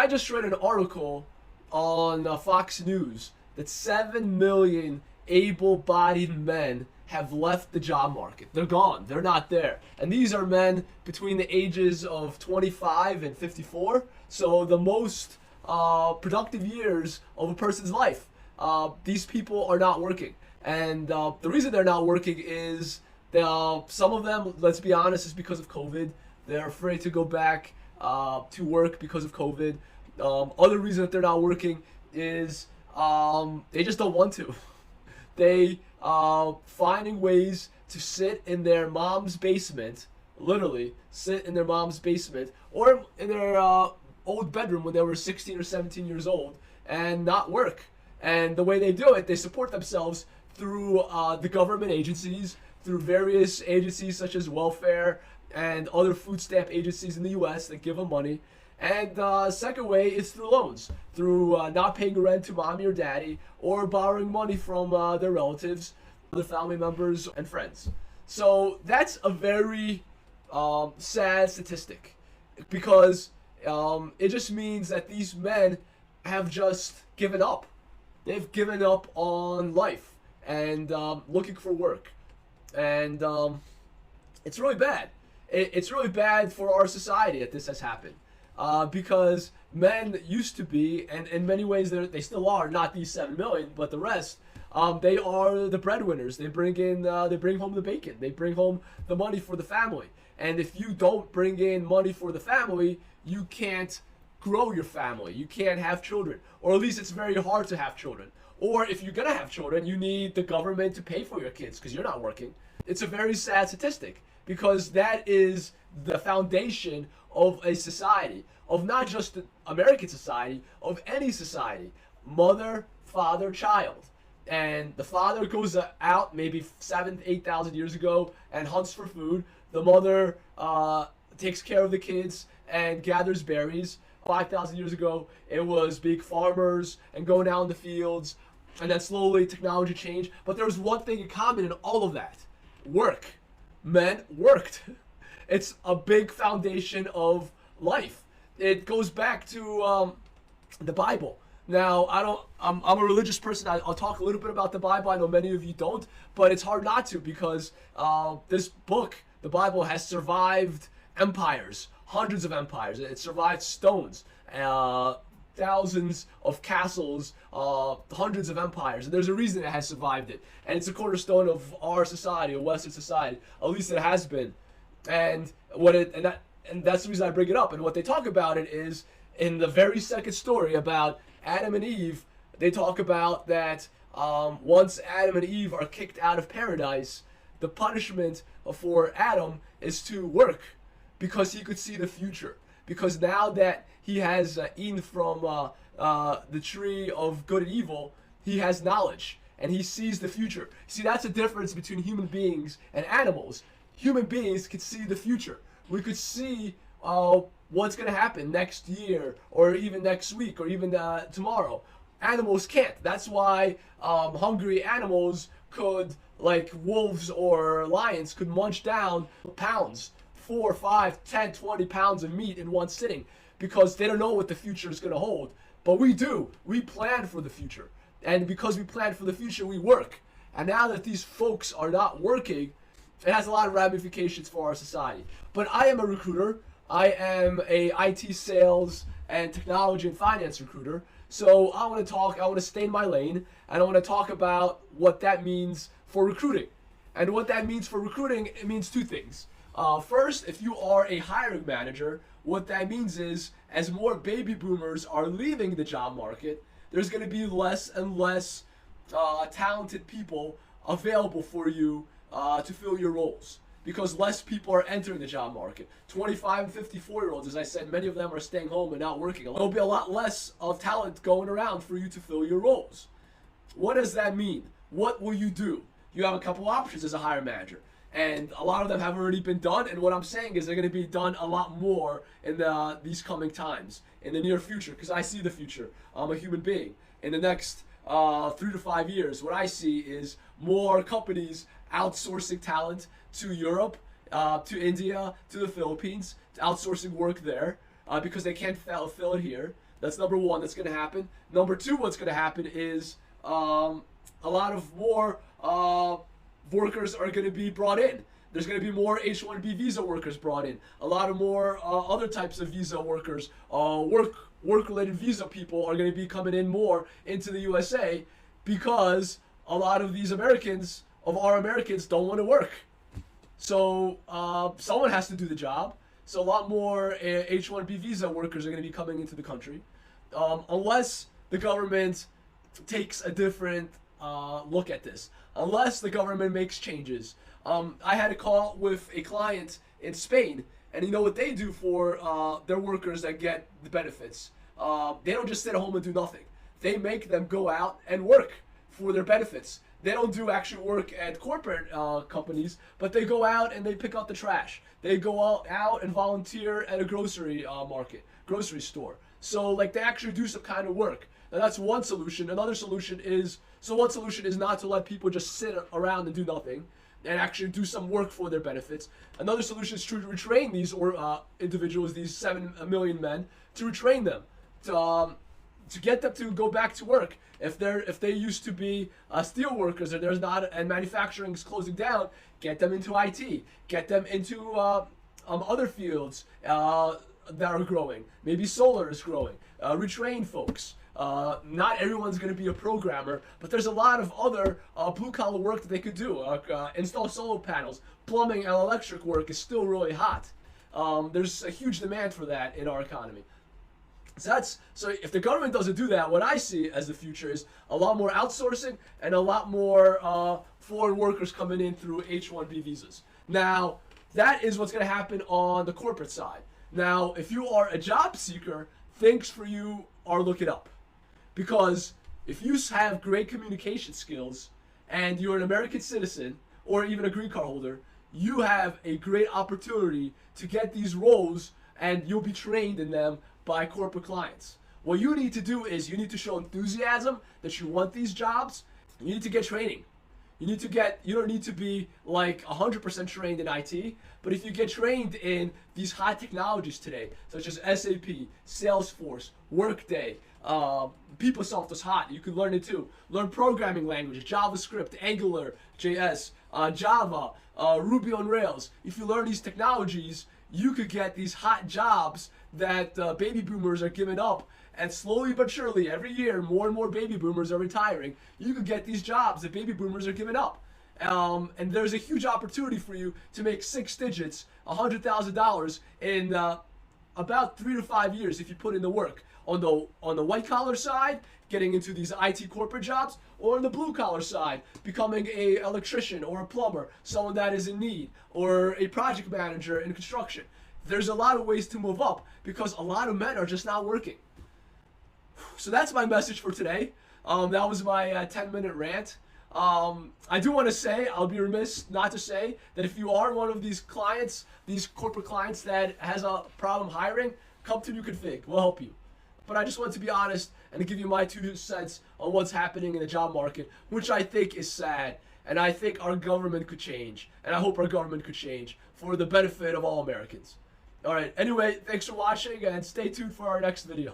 I just read an article on Fox News that 7 million able-bodied men have left the job market. They're gone. They're not there. And these are men between the ages of 25 and 54. So the most productive years of a person's life. These people are not working. And the reason they're not working is some of them, let's be honest, is because of COVID. They're afraid to go back to work because of COVID. Other reason that they're not working is they just don't want to. They finding ways to sit in their mom's basement, literally sit in their mom's basement, or in their old bedroom when they were 16 or 17 years old and not work. And the way they do it, they support themselves through the government agencies, through various agencies such as welfare and other food stamp agencies in the U.S. that give them money. And second way is through loans, through not paying rent to mommy or daddy, or borrowing money from their relatives, their family members, and friends. So that's a very sad statistic, because it just means that these men have just given up. They've given up on life and looking for work. And it's really bad. It's really bad for our society that this has happened. Because men used to be, and in many ways they still are, not these 7 million, but the rest, they are the breadwinners. They bring home the bacon. They bring home the money for the family. And if you don't bring in money for the family, you can't grow your family. You can't have children, or at least it's very hard to have children. Or if you're gonna have children, you need the government to pay for your kids because you're not working. It's a very sad statistic, because that is the foundation of a society, of not just the American society, of any society. Mother, father, child. And the father goes out maybe 7,000, 8,000 years ago and hunts for food. The mother takes care of the kids and gathers berries. 5,000 years ago, it was big farmers and going out in the fields. And then slowly technology changed. But there was one thing in common in all of that: work. Men worked. It's a big foundation of life. It goes back to the Bible. Now, I'm a religious person. I'll talk a little bit about the Bible. I know many of you don't, but it's hard not to, because this book, the Bible, has survived empires, hundreds of empires. It survived stones, thousands of castles, hundreds of empires. And there's a reason it has survived it. And it's a cornerstone of our society, of Western society. At least it has been. And that's the reason I bring it up. And what they talk about it is, in the very second story about Adam and Eve, they talk about that once Adam and Eve are kicked out of paradise, the punishment for Adam is to work, because he could see the future. Because now that he has eaten from the tree of good and evil, he has knowledge and he sees the future. See, that's the difference between human beings and animals. Human beings could see the future. We could see what's going to happen next year, or even next week, or even tomorrow. Animals can't. That's why hungry animals could, like wolves or lions, could munch down pounds, 4, 5, 10, 20 pounds of meat in one sitting, because they don't know what the future is going to hold. But we do. We plan for the future. And because we plan for the future, we work. And now that these folks are not working, it has a lot of ramifications for our society. But I am a recruiter. I am a IT sales and technology and finance recruiter. So I want to stay in my lane, and I want to talk about what that means for recruiting. And what that means for recruiting, it means two things. First, if you are a hiring manager, what that means is, as more baby boomers are leaving the job market, there's going to be less and less talented people available for you to fill your roles, because less people are entering the job market. 25 and 54-year-olds, as I said, many of them are staying home and not working. There'll be a lot less of talent going around for you to fill your roles. What does that mean? What will you do? You have a couple options as a hiring manager, and a lot of them have already been done. And what I'm saying is they're going to be done a lot more in these coming times, in the near future, because I see the future. I'm a human being. In the next 3 to 5 years, what I see is more companies outsourcing talent to Europe, to India, to the Philippines, outsourcing work there, because they can't fill it here. That's number one. That's going to happen. Number two, what's going to happen is a lot of more workers are going to be brought in. There's going to be more H-1B visa workers brought in. A lot of more other types of visa workers, work-related visa people are going to be coming in more into the USA because a lot of these Americans, of our Americans, don't want to work. So someone has to do the job. So a lot more H-1B visa workers are going to be coming into the country, unless the government takes a different look at this. Unless the government makes changes. I had a call with a client in Spain, and you know what they do for their workers that get the benefits? They don't just sit at home and do nothing. They make them go out and work for their benefits. They don't do actual work at corporate companies, but they go out and they pick up the trash. They go out and volunteer at a grocery grocery store. So like they actually do some kind of work. Now that's one solution. Another solution is, one solution is not to let people just sit around and do nothing and actually do some work for their benefits. Another solution is to retrain these individuals, these 7 million men, to retrain them, to get them to go back to work. If they used to be steel workers and there's not, and manufacturing is closing down, get them into IT, get them into other fields that are growing. Maybe solar is growing. Retrain folks. Not everyone's going to be a programmer, but there's a lot of other blue-collar work that they could do. Install solar panels. Plumbing and electric work is still really hot. There's a huge demand for that in our economy. So if the government doesn't do that, what I see as the future is a lot more outsourcing and a lot more foreign workers coming in through H-1B visas. Now, that is what's going to happen on the corporate side. Now, if you are a job seeker, things for you are looking up. Because if you have great communication skills and you're an American citizen or even a green card holder, you have a great opportunity to get these roles and you'll be trained in them by corporate clients. What you need to do is you need to show enthusiasm that you want these jobs. You need to get training. You don't need to be like 100% trained in IT, but if you get trained in these hot technologies today, such as SAP, Salesforce, Workday, PeopleSoft is hot. You can learn it too. Learn programming languages, JavaScript, Angular, JS, Java, Ruby on Rails. If you learn these technologies, you could get these hot jobs that baby boomers are giving up. And slowly but surely, every year, more and more baby boomers are retiring. You could get these jobs that baby boomers are giving up. And there's a huge opportunity for you to make 6 digits, $100,000 in about 3 to 5 years if you put in the work. On the white collar side, getting into these IT corporate jobs, or on the blue collar side, becoming an electrician or a plumber, someone that is in need, or a project manager in construction. There's a lot of ways to move up because a lot of men are just not working. So that's my message for today. That was my 10-minute rant. I do want to say, I'll be remiss not to say, that if you are one of these clients, these corporate clients that has a problem hiring, come to New Config. We'll help you. But I just want to be honest and to give you my 2 cents on what's happening in the job market, which I think is sad. And I think our government could change. And I hope our government could change for the benefit of all Americans. Alright, anyway, thanks for watching and stay tuned for our next video.